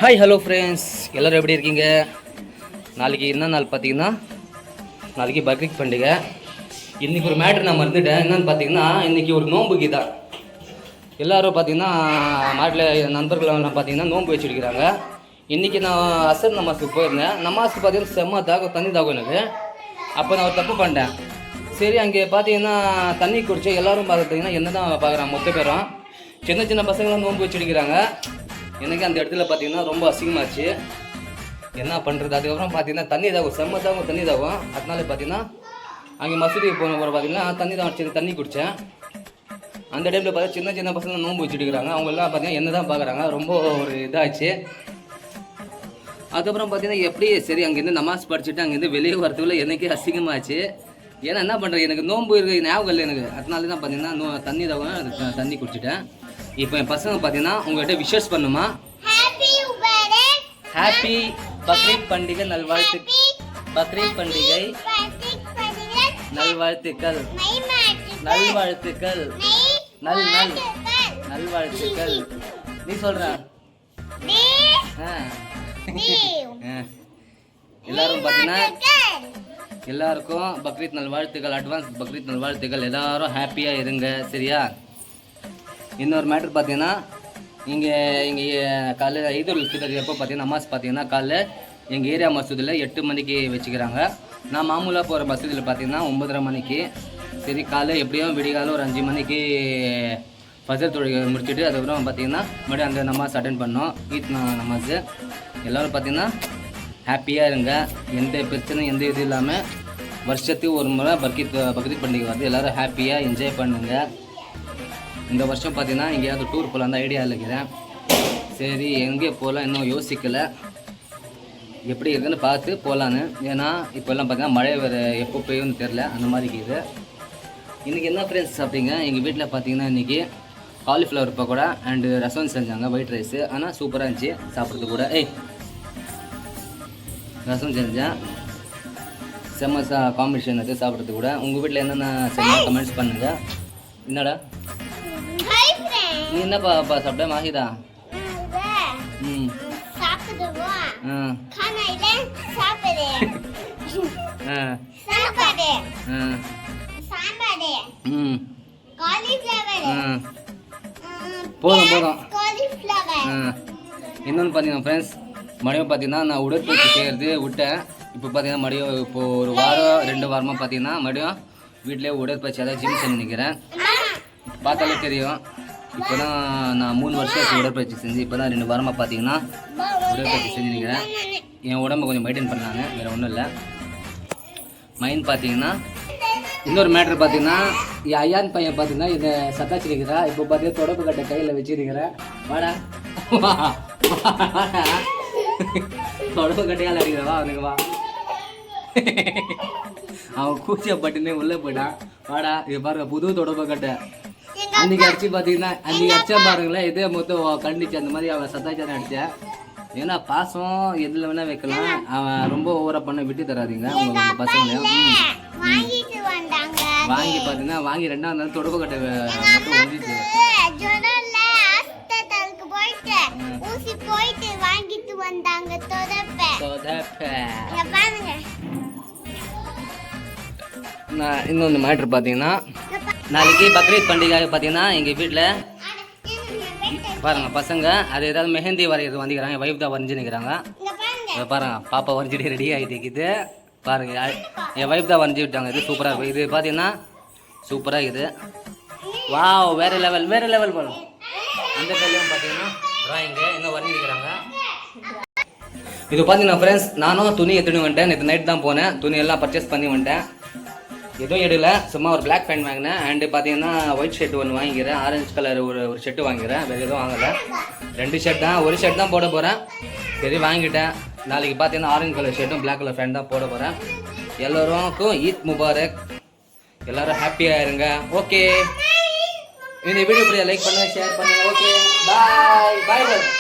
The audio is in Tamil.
ஹாய் ஹலோ ஃப்ரெண்ட்ஸ், எல்லோரும் எப்படி இருக்கீங்க? நாளைக்கு என்ன நாள் பார்த்தீங்கன்னா, நாளைக்கு பக்ரீத் பண்டிகை. இன்றைக்கி ஒரு மேட்ரு நான் மறந்துட்டேன். என்னென்னு பார்த்தீங்கன்னா, இன்றைக்கி ஒரு நோம்புக்கு தான் எல்லோரும் பார்த்தீங்கன்னா மாட்டில் நண்பர்களெல்லாம் பார்த்தீங்கன்னா நோன்பு வச்சுருக்கிறாங்க. இன்றைக்கி நான் அசர் நமாஸுக்கு போயிருந்தேன். நமாஸுக்கு பார்த்தீங்கன்னா செம்ம தாகம், தண்ணி தாகம் எனக்கு. அப்போ நான் ஒரு தப்பு பண்ணிட்டேன். சரி, அங்கே பார்த்தீங்கன்னா தண்ணி குடிச்சு எல்லோரும் பார்த்தீங்கன்னா என்ன தான் பார்க்குறாங்க, மொத்த பேரும் சின்ன சின்ன பசங்களாம் நோன்பு வச்சுருக்கிறாங்க. எனக்கு அந்த இடத்துல பார்த்தீங்கன்னா ரொம்ப அசிங்கமாச்சு. என்ன பண்ணுறது? அதுக்கப்புறம் பார்த்தீங்கன்னா தண்ணி தாகும், செம்ம தாகும், தண்ணி தாகும். அதனால பார்த்தீங்கன்னா அங்கே மசூதிக்கு போன போகிற பார்த்தீங்கன்னா தண்ணி தான் அடிச்சு தண்ணி குடித்தேன். அந்த டைமில் பார்த்தா சின்ன சின்ன பசங்க நோன்பு வச்சுட்டுருக்காங்க. அவங்கெல்லாம் பார்த்தீங்கன்னா என்ன தான் பார்க்குறாங்க. ரொம்ப ஒரு இதாகிடுச்சு. அதுக்கப்புறம் பார்த்தீங்கன்னா எப்படி சரி அங்கேருந்து நமாஸ் படிச்சுட்டு அங்கேருந்து வெளியே வரதுக்குள்ள எனக்கே அசிங்கமாச்சு. ஏன்னா என்ன பண்ணுறது, எனக்கு நோன்பு இருக்க ஞாபகம் இல்லை எனக்கு. அதனால தான் பார்த்தீங்கன்னா தண்ணி தாகும், தண்ணி குடிச்சிட்டேன். இப்போ என் பசங்க பார்த்தீங்கன்னா உங்கள்கிட்ட விஷஸ் பண்ணுமா? ஹாப்பி பக்ரீத் பண்டிகை நல்வாழ்த்து, பக்ரீத் பண்டிகை நல்வாழ்த்துக்கள், நல்வாழ்த்துக்கள், நல்வாழ்த்துக்கள். நீ சொல்ற? எல்லாரும் பார்த்தீங்கன்னா எல்லாருக்கும் பக்ரீத் நல்வாழ்த்துக்கள், அட்வான்ஸ் பக்ரீத் நல்வாழ்த்துக்கள். எல்லாரும் ஹாப்பியாக இருங்க, சரியா? இன்னொரு மேட்ரு பார்த்தீங்கன்னா இங்கே காலையில் ஈதுல் ஃபித்ர் எப்போ பார்த்தீங்கன்னா நமாஸ் பார்த்தீங்கன்னா காலைல எங்கள் ஏரியா மசூதியில் 8 மணிக்கு வச்சுக்கிறாங்க. நான் மாமூலாக போகிற மசூதியில் பார்த்தீங்கன்னா 9:30 மணிக்கு. சரி, காலை எப்படியும் விடிகாலம் ஒரு 5 மணிக்கு ஃபஜர் தொழுகை முடிச்சுட்டு அதுக்கப்புறம் பார்த்தீங்கன்னா மறுபடியும் அந்த நமாஸ் அட்டென்ட் பண்ணோம், ஈத் நமாஸ். எல்லோரும் பார்த்தீங்கன்னா ஹாப்பியாக இருங்க, எந்த பிரச்சனையும் எந்த இது இல்லாமல். வருஷத்துக்கு ஒரு முறை பக்ரீத் பண்டிகை வருது, எல்லோரும் ஹாப்பியாக என்ஜாய் பண்ணுங்கள். இந்த வருஷம் பார்த்தீங்கன்னா எங்கேயாவது டூர் போகலாம் தான் ஐடியா இருக்கிறேன். சரி, எங்கே போகலாம் இன்னும் யோசிக்கலை, எப்படி இருக்குன்னு பார்த்து போகலான்னு. ஏன்னா இப்போல்லாம் பார்த்தீங்கன்னா மழை வேறு எப்போ பெய்யும்னு தெரில, அந்த மாதிரி இருக்குது. இன்றைக்கி என்ன ஃப்ரெண்ட்ஸ் சாப்பிட்டீங்க? எங்கள் வீட்டில் பார்த்தீங்கன்னா இன்றைக்கி காலிஃப்ளவர் பக்கோடா அண்டு ரசம் செஞ்சாங்க, ஒயிட் ரைஸு. ஆனால் சூப்பராக இருந்துச்சு சாப்பிட்றது கூட. ரசம் செஞ்சேன், செம்ம காம்பினேஷன் அது சாப்பிட்றது கூட. உங்கள் வீட்டில் என்னென்ன செம்ம கமெண்ட்ஸ் பண்ணுங்கள். என்னடா நீ என்னப்பா சாப்பிட்ட மாஹிதா? போதும் இன்னொன்று பார்த்தீங்கன்னா ஃப்ரெண்ட்ஸ், மறுபடியும் பார்த்தீங்கன்னா நான் உடற்பயிற்சி செய்கிறது விட்டேன். இப்போ பார்த்தீங்கன்னா மறுபடியும் இப்போ ஒரு வாரம் 2 வாரமாக பார்த்தீங்கன்னா மறுபடியும் வீட்டிலே உடற்பயிற்சி அதாவது ஜிம் செஞ்சு நிற்கிறேன். பார்த்தாலே தெரியும். இப்போ தான் நான் 3 வருஷம் உடற்பயிற்சி செஞ்சு இப்போ தான் 2 வாரமாக பார்த்தீங்கன்னா உடற்பயிற்சி செஞ்சு நிற்கிறேன். என் உடம்பை கொஞ்சம் மெயின்டைன் பண்ணாங்க, வேறு ஒன்றும் இல்லை. மைண்ட் பார்த்தீங்கன்னா இன்னொரு மேட்ரு பார்த்தீங்கன்னா என் ஐயான் பையன் பார்த்தீங்கன்னா இதை சத்தாச்சு நிற்கிறா. இப்போ பார்த்தீங்கன்னா தொடப்பு கட்டை கையில் வச்சுருக்கிறேன். வாடா தொடப்பு கட்டையால் அடிக்கிறவா அவனுக்கு வா. அவன் கூச்சியை பட்டுனே உள்ளே போயிட்டான். வாடா, இது பாருங்க புது தொடப்பு கட்டை. அன்றைக்கி அடிச்சு பார்த்தீங்கன்னா அன்றைக்கி அடிச்சா பாருங்களேன், இதே மொத்தம் கண்டிச்சு அந்த மாதிரி அவன் சத்தாச்சாரம் அடித்தேன். ஏன்னா பாசம் எதில் வேணால் வைக்கலாம், அவன் ரொம்ப ஓவராக பண்ண விட்டு தராதிங்க உங்கள் பசங்களையும். வாங்கி பார்த்தீங்கன்னா வாங்கி 2ஆவது நாள் தொடப்பு கட்டை மட்டும் வந்துச்சு. நான் இன்னொன்று மேட்ரு பார்த்தீங்கன்னா நாளைக்கு பக்ரீத் பண்டிகை பார்த்தீங்கன்னா எங்கள் வீட்டில் பாருங்கள் பசங்க அது ஏதாவது மெஹந்தி வரைகிறது வந்துக்கிறாங்க. வைஃப் தான் வரைஞ்சி நிற்கிறாங்க. பாருங்கள், பாப்பா வரைஞ்சிட்டு ரெடி ஆகிட்டு இருக்குது. பாருங்கள், என் வைஃப் தான் வரைஞ்சி விட்டாங்க. இது சூப்பராக இருக்கும். இது பார்த்தீங்கன்னா சூப்பராக இருக்குது. வாவ், வேறு லெவல் போகணும். அந்த கையிலையும் பார்த்தீங்கன்னா ட்ராயிங்கு இன்னும் வரைஞ்சிருக்கிறாங்க. இது பார்த்தீங்கன்னா ஃப்ரெண்ட்ஸ், நானும் துணி எடுத்துன்னு வந்துட்டேன். நேற்று நைட் தான் போனேன், துணியெல்லாம் பர்ச்சேஸ் பண்ணி வந்துட்டேன். எதுவும் எடுக்கல, சும்மா ஒரு பிளாக் பேண்ட் வாங்கினேன். அண்டு பார்த்தீங்கன்னா ஒயிட் ஷர்ட் ஒன்று வாங்கிக்கிறேன், ஆரஞ்சு கலர் ஒரு ஷர்ட்டு வாங்கிக்கிறேன். வேறு எதுவும் வாங்கலை, 2 ஷர்ட் தான். ஒரு ஷர்ட் தான் போட போகிறேன். சரி வாங்கிட்டேன். நாளைக்கு பார்த்தீங்கன்னா ஆரஞ்சு கலர் ஷர்ட்டும் பிளாக் கலர் பேண்ட் தான் போட போகிறேன். எல்லோருக்கும் ஈத் முபாரக், எல்லோரும் ஹாப்பியாக இருங்க. ஓகே, இந்த வீடியோ லைக் பண்ணுங்கள், ஷேர் பண்ணுங்கள். ஓகே, பாய்.